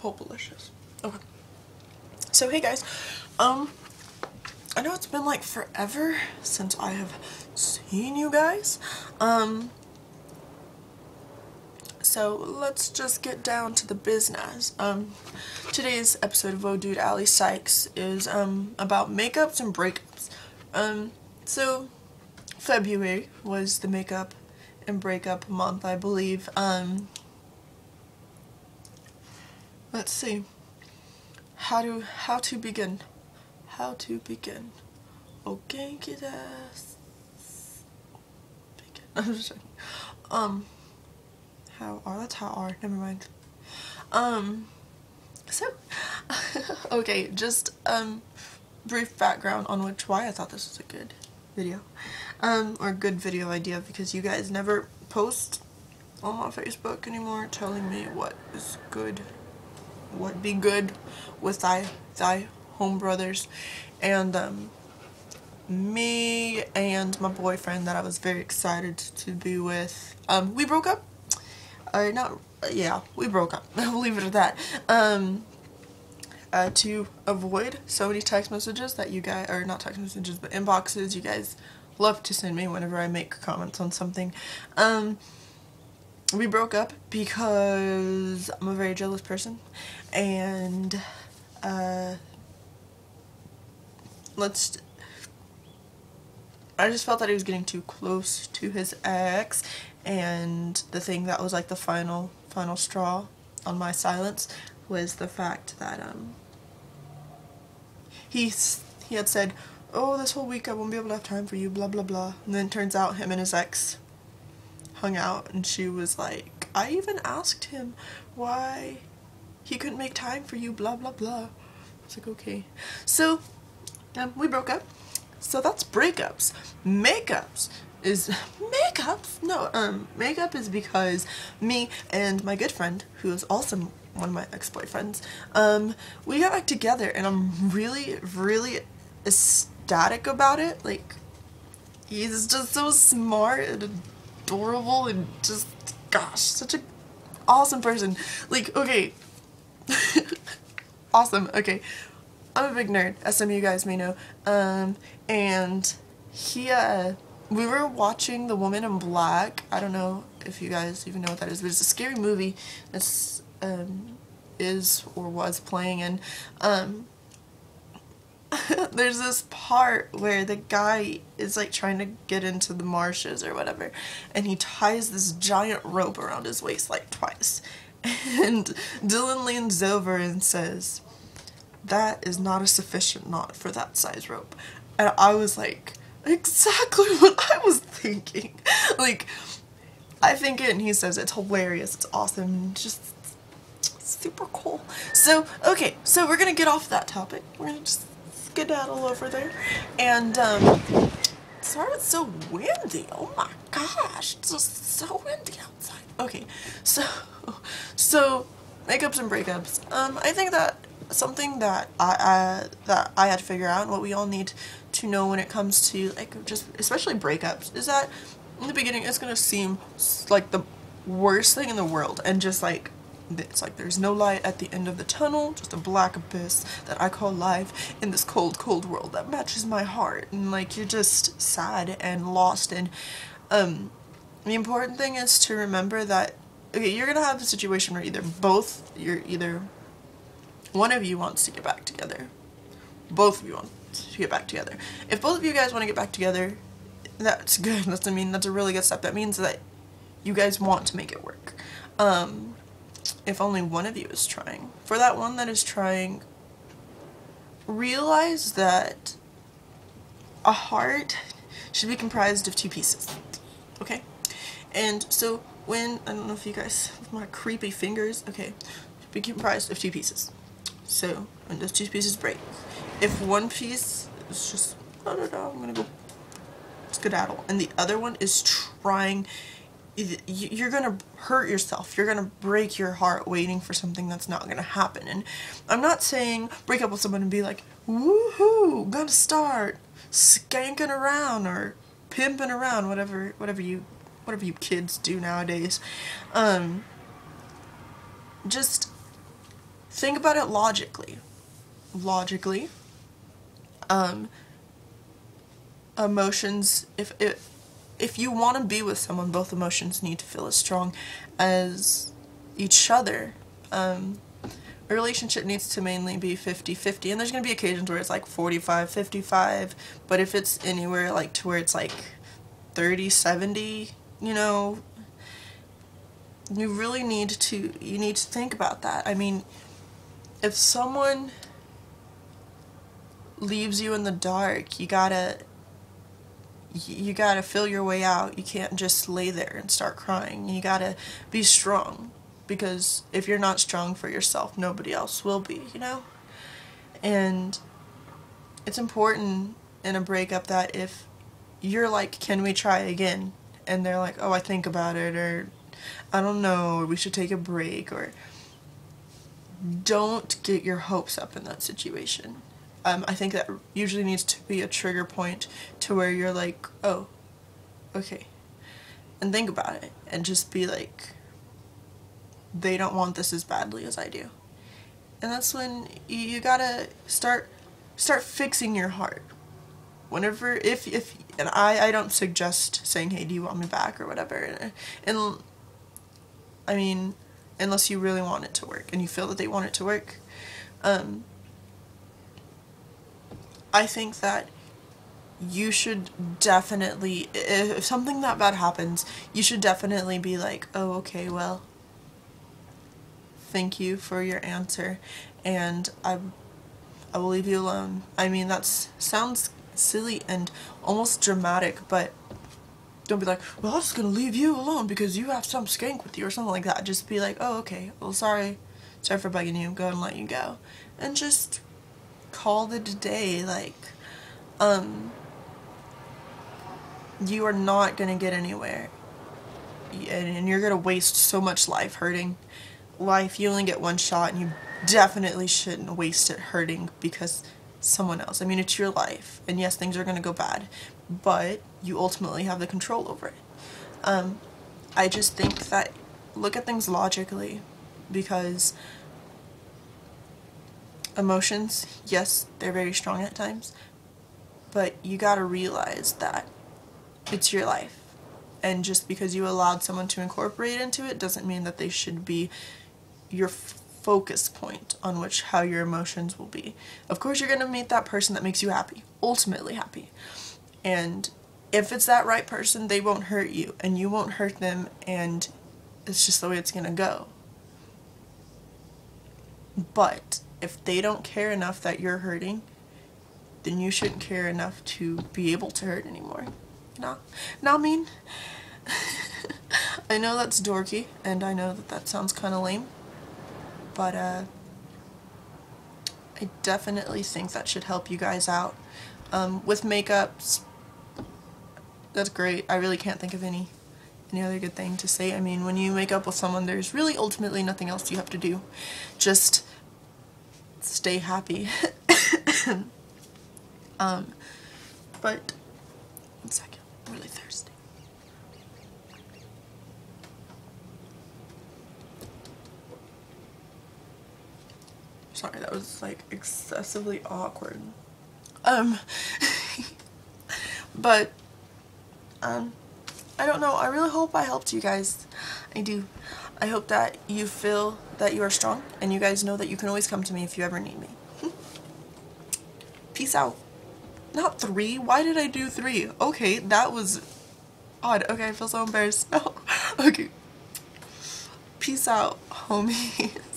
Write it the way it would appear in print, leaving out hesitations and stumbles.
Pulpalicious. Okay. So hey guys, I know it's been like forever since I have seen you guys. So let's just get down to the business. Today's episode of Woah Dude AaliSykes is about makeups and breakups. So February was the makeup and breakup month, I believe. Let's see. How to begin. Okay, kiddas. Begin. I'm just joking. Never mind. So okay, just brief background on why I thought this was a good video. Or good video idea, because you guys never post on my Facebook anymore telling me what is good, what be good with thy home brothers. And me and my boyfriend that I was very excited to be with, we broke up. We broke up. I'll leave it at that. To avoid so many text messages that you guys, or not text messages, but inboxes you guys love to send me whenever I make comments on something. We broke up because I'm a very jealous person, and I just felt that he was getting too close to his ex, and the thing that was like the final straw on my silence was the fact that he had said, "Oh, this whole week I won't be able to have time for you, blah blah blah," and then it turns out him and his ex hung out, and she was like, "I even asked him why he couldn't make time for you, blah blah blah." I was like, okay. So we broke up. So that's breakups. Makeups is makeup is because me and my good friend, who is also one of my ex-boyfriends, we got back together, and I'm really ecstatic about it. Like, he's just so smart and adorable and just, gosh, such an awesome person. Like, okay. Awesome. Okay. I'm a big nerd, as some of you guys may know, and we were watching The Woman in Black. I don't know if you guys even know what that is, but it's a scary movie that's, is or was playing, and, there's this part where the guy is like trying to get into the marshes or whatever, and he ties this giant rope around his waist like twice, and Dylan leans over and says, "That is not a sufficient knot for that size rope." And I was like, exactly what I was thinking. Like, I think it, and he says it's hilarious, it's awesome, just super cool. So, okay, so we're gonna get off that topic. We're gonna just skedaddle over there. And, sorry it's so windy. Oh my gosh, it's just so windy outside. Okay, so makeups and breakups. I think that something that I had to figure out, and what we all need to know when it comes to, like, just especially breakups, is that in the beginning it's gonna seem like the worst thing in the world, and just like it's like there's no light at the end of the tunnel, just a black abyss that I call life in this cold world that matches my heart, and like you're just sad and lost. And the important thing is to remember that, okay, you're gonna have a situation where either one of you wants to get back together. Both of you want to get back together. If both of you guys want to get back together, that's good. That's a really good step. That means that you guys want to make it work. If only one of you is trying. For that one that is trying, realize that a heart should be comprised of two pieces. Okay? And so when, I don't know if you guys, with my creepy fingers, okay, should be comprised of two pieces. So when those two pieces break, if one piece is just, I'm gonna go skedaddle, and the other one is trying, you're gonna hurt yourself, you're gonna break your heart waiting for something that's not gonna happen. And I'm not saying break up with someone and be like, woohoo, gonna start skanking around or pimping around, whatever you kids do nowadays. Just think about it logically. Emotions, if you want to be with someone, both emotions need to feel as strong as each other. A relationship needs to mainly be 50-50, and there's going to be occasions where it's like 45-55, but if it's anywhere like to where it's like 30-70, you know, you really need to think about that. I mean, if someone leaves you in the dark, you gotta feel your way out. You can't just lay there and start crying. You gotta be strong, because if you're not strong for yourself, nobody else will be, you know? And it's important in a breakup that if you're like, can we try again? And they're like, oh, I think about it, or I don't know, or we should take a break, or don't get your hopes up in that situation. I think that usually needs to be a trigger point to where you're like, oh, okay, and think about it, and just be like, they don't want this as badly as I do. And that's when you gotta start fixing your heart. Whenever, and I don't suggest saying, hey, do you want me back, or whatever, and I mean, unless you really want it to work, and you feel that they want it to work. I think that you should definitely, if something that bad happens, you should definitely be like, oh, okay, well, thank you for your answer, and I will leave you alone. I mean, that sounds silly and almost dramatic, but don't be like, well, I'm just gonna leave you alone because you have some skank with you, or something like that. Just be like, oh, okay, well, sorry for bugging you, go ahead and let you go, and just call it a day. Like, you are not gonna get anywhere, and you're gonna waste so much life hurting. Life, you only get one shot, and you definitely shouldn't waste it hurting because someone else. I mean, it's your life, and yes, things are gonna go bad, but you ultimately have the control over it. I just think that, look at things logically, because emotions, yes, they're very strong at times, but you gotta realize that it's your life, and just because you allowed someone to incorporate into it doesn't mean that they should be your focus point on how your emotions will be. Of course, you're gonna meet that person that makes you happy, ultimately happy, and if it's that right person, they won't hurt you, and you won't hurt them, and it's just the way it's gonna go. But if they don't care enough that you're hurting, then you shouldn't care enough to be able to hurt anymore. Not mean. I know that's dorky, and I know that sounds kind of lame, but I definitely think that should help you guys out. With makeups, that's great. I really can't think of any other good thing to say. I mean, when you make up with someone, there's really ultimately nothing else you have to do. Just stay happy. But one second, I'm really thirsty. Sorry, that was like excessively awkward. But I don't know, I really hope I helped you guys. I do. I hope that you feel that you are strong, and you guys know that you can always come to me if you ever need me. Peace out. Not 3? Why did I do 3? Okay, that was odd. Okay, I feel so embarrassed. No. Okay. Peace out, homies.